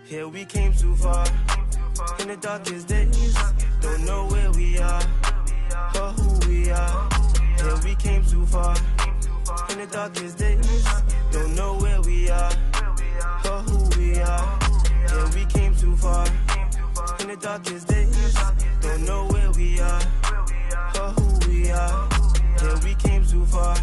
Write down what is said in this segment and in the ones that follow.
Here we came too far, in the darkest days, don't know where we are, or who we are. Here we came too far, in the darkest days, don't know where we are, or who we are. Here we came too far, in the darkest days, don't know where we are, or who we are. Here we came too far,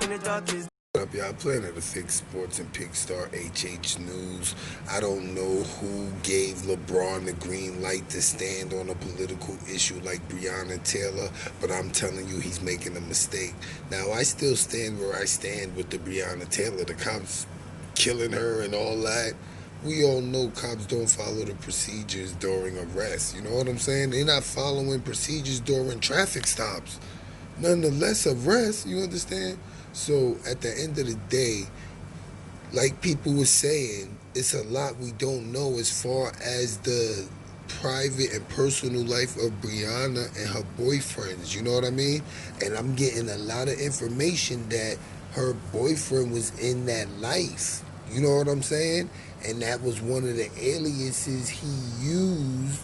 in the darkest. Up, y'all? Planet of Fake Sports and Pigstar HH News. I don't know who gave LeBron the green light to stand on a political issue like Breonna Taylor, but I'm telling you, he's making a mistake. Now, I still stand where I stand with the Breonna Taylor, the cops killing her and all that. We all know cops don't follow the procedures during arrests. You know what I'm saying? They're not following procedures during traffic stops. Nonetheless, arrests, you understand? So at the end of the day, like people were saying, it's a lot we don't know as far as the private and personal life of Breonna and her boyfriends, you know what I mean? And I'm getting a lot of information that her boyfriend was in that life, you know what I'm saying? And that was one of the aliases he used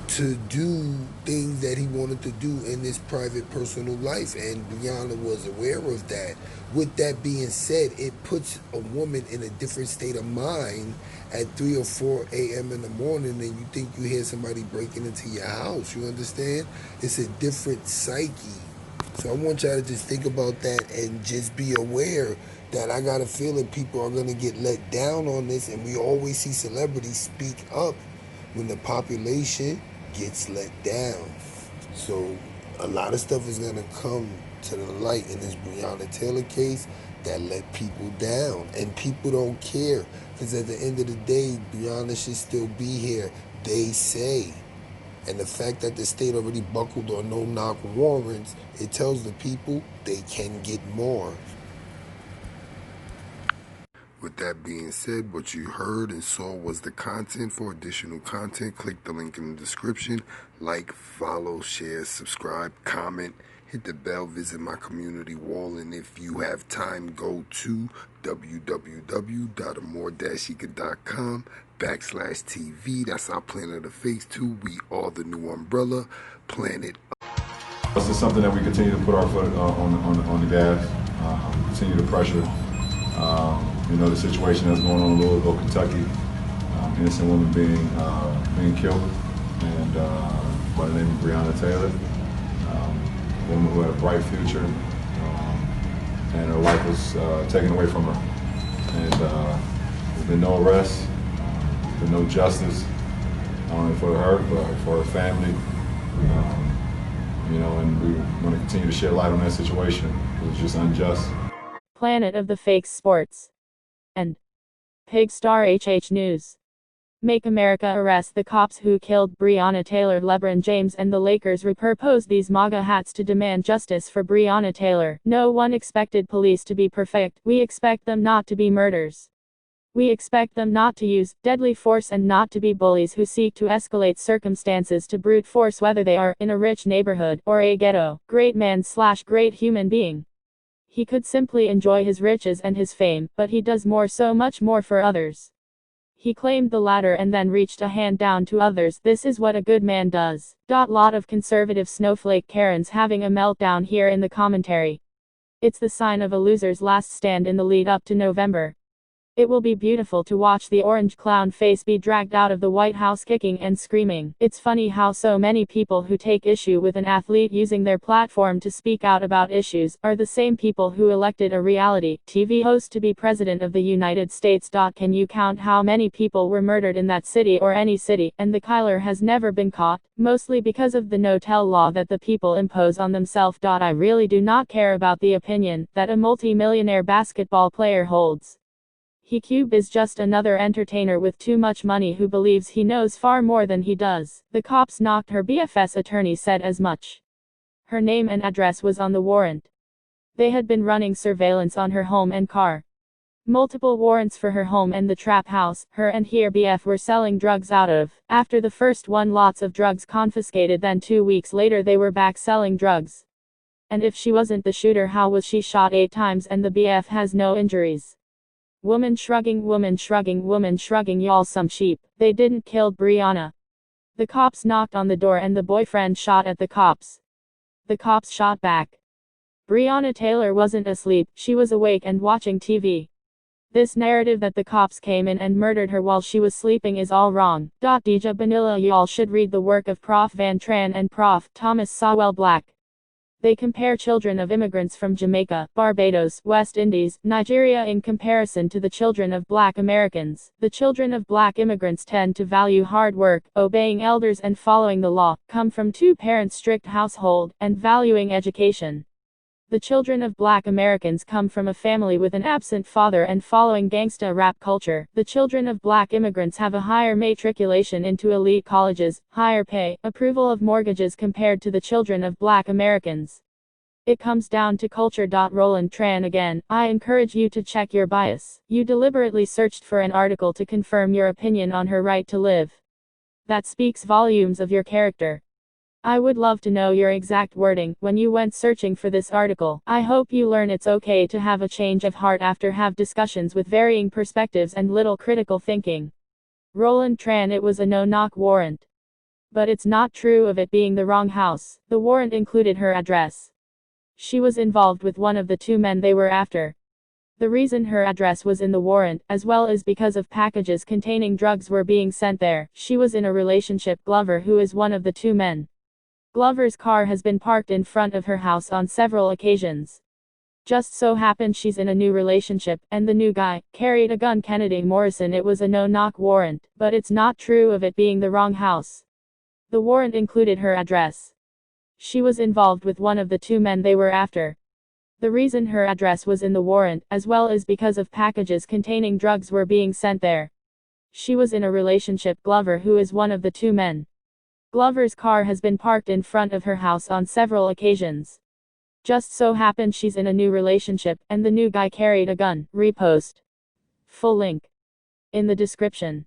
to do things that he wanted to do in his private personal life, and Breonna was aware of that. With that being said, it puts a woman in a different state of mind at 3 or 4 a.m. in the morning, and you think you hear somebody breaking into your house. You understand? It's a different psyche. So I want y'all to just think about that and just be aware that I got a feeling people are going to get let down on this, and we always see celebrities speak up when the population gets let down. So a lot of stuff is going to come to the light in this Breonna Taylor case that let people down, and people don't care, because at the end of the day, Breonna should still be here, they say. And the fact that the state already buckled on no-knock warrants, it tells the people they can get more. With that being said, what you heard and saw was the content. For additional content, click the link in the description. Like, follow, share, subscribe, comment, hit the bell, visit my community wall, and if you have time, go to www.amor-ika.com/TV. That's our Planet of Fakes 2. We are the new umbrella, Planet. This is something that we continue to put our foot on the gas, continue to pressure. You know, the situation that's going on in Louisville, Kentucky, innocent woman being killed, and by the name of Breonna Taylor, a woman who had a bright future, and her life was taken away from her. And there's been no arrest, there's been no justice, not only for her, but for her family. You know, and we want to continue to shed light on that situation. It was just unjust. Planet of the Fakes Sports and Pigstar HH News. Make America arrest the cops who killed Breonna Taylor. LeBron James and the Lakers repurposed these MAGA hats to demand justice for Breonna Taylor. No one expected police to be perfect. We expect them not to be murderers. We expect them not to use deadly force and not to be bullies who seek to escalate circumstances to brute force, whether they are in a rich neighborhood or a ghetto. Great man/great human being. He could simply enjoy his riches and his fame, but he does so much more for others. He claimed the latter and then reached a hand down to others. This is what a good man does. Lot of conservative snowflake Karens having a meltdown here in the commentary. It's the sign of a loser's last stand in the lead up to November. It will be beautiful to watch the orange clown face be dragged out of the White House kicking and screaming. It's funny how so many people who take issue with an athlete using their platform to speak out about issues are the same people who elected a reality TV host to be president of the United States. Can you count how many people were murdered in that city or any city, and the killer has never been caught, mostly because of the no-tell law that the people impose on themselves. I really do not care about the opinion that a multi-millionaire basketball player holds. Cube is just another entertainer with too much money who believes he knows far more than he does. The cops knocked her BFS attorney said as much. Her name and address was on the warrant. They had been running surveillance on her home and car. Multiple warrants for her home and the trap house her and her BF were selling drugs out of. After the first one, lots of drugs confiscated, then 2 weeks later they were back selling drugs. And if she wasn't the shooter, how was she shot 8 times and the BF has no injuries? Woman shrugging, woman shrugging, woman shrugging. Y'all some sheep. They didn't kill Breonna. The cops knocked on the door and the boyfriend shot at the cops. The cops shot back. Breonna Taylor wasn't asleep, she was awake and watching TV. This narrative that the cops came in and murdered her while she was sleeping is all wrong. Deja Bonilla. Y'all should read the work of Prof. Van Tran and Prof. Thomas Sowell Black. They compare children of immigrants from Jamaica, Barbados, West Indies, Nigeria in comparison to the children of Black Americans. The children of Black immigrants tend to value hard work, obeying elders and following the law, come from two-parent strict household, and valuing education. The children of Black Americans come from a family with an absent father and following gangsta rap culture. The children of Black immigrants have a higher matriculation into elite colleges, higher pay, approval of mortgages compared to the children of Black Americans. It comes down to culture. Roland Tran again, I encourage you to check your bias. You deliberately searched for an article to confirm your opinion on her right to live. That speaks volumes of your character. I would love to know your exact wording when you went searching for this article. I hope you learn it's okay to have a change of heart after have discussions with varying perspectives and little critical thinking. Roland Tran. It was a no-knock warrant. But it's not true of it being the wrong house. The warrant included her address. She was involved with one of the two men they were after. The reason her address was in the warrant, as well as because of packages containing drugs were being sent there. She was in a relationship. Glover, who is one of the two men. Glover's car has been parked in front of her house on several occasions. Just so happened she's in a new relationship, and the new guy carried a gun. Kennedy Morrison. It was a no-knock warrant, but it's not true of it being the wrong house. The warrant included her address. She was involved with one of the two men they were after. The reason her address was in the warrant, as well as because of packages containing drugs were being sent there. She was in a relationship. Glover, who is one of the two men. Glover's car has been parked in front of her house on several occasions. Just so happened she's in a new relationship, and the new guy carried a gun. Repost. Full link in the description.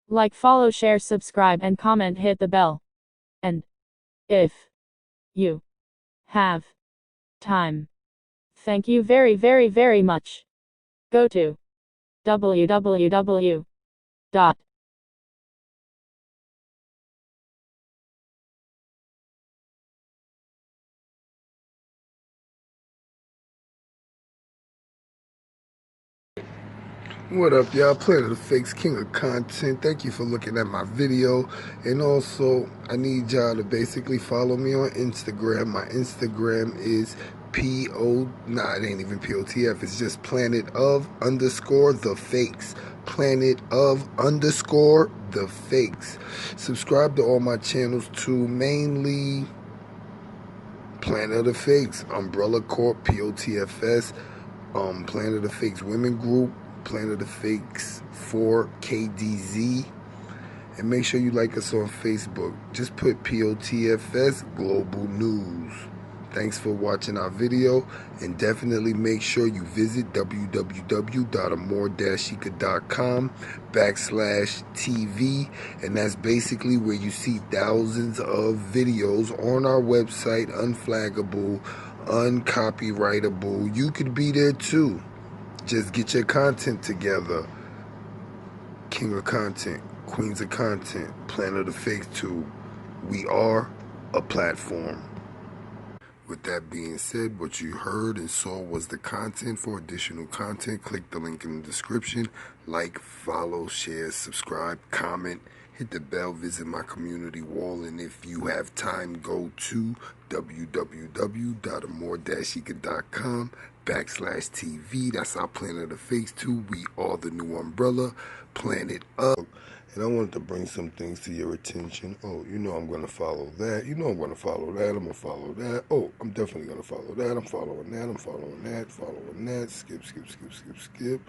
Like, follow, share, subscribe, and comment. Hit the bell. And if you have time, thank you very, very, very much. Go to www. What up, y'all? Planet of the Fakes, king of content. Thank you for looking at my video. And also, I need y'all to basically follow me on Instagram. My Instagram is it ain't even POTF. It's just Planet of _ the Fakes. Planet of _ the Fakes. Subscribe to all my channels too. Mainly Planet of the Fakes, Umbrella Corp, POTFS, Planet of the Fakes Women Group, Planet of the Fakes 4KDZ, and make sure you like us on Facebook. Just put POTFS Global News. Thanks for watching our video, and definitely make sure you visit www.amordashika.com/TV, and that's basically where you see thousands of videos on our website, unflaggable, uncopyrightable. You could be there too. Just get your content together. King of content, queens of content, Planet of the Fakes too. We are a platform. With that being said, what you heard and saw was the content. For additional content, click the link in the description. Like, follow, share, subscribe, comment, hit the bell, visit my community wall, and if you have time, go to www.amordashika.com/TV. That's our Planet of the Fakes too. We are the new umbrella, Planet of. And I wanted to bring some things to your attention. Oh, you know I'm going to follow that. You know I'm going to follow that. I'm going to follow that. Oh, I'm definitely going to follow that. I'm following that. I'm following that. Following that. Skip, skip, skip, skip, skip.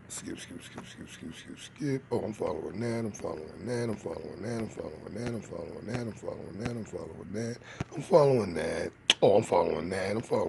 Skip, skip, skip, skip, skip, skip, skip. Oh, I'm following that. I'm following that. I'm following that. I'm following that. I'm following that. I'm following that. I'm following that. I'm following that. Oh, I'm following that. I'm following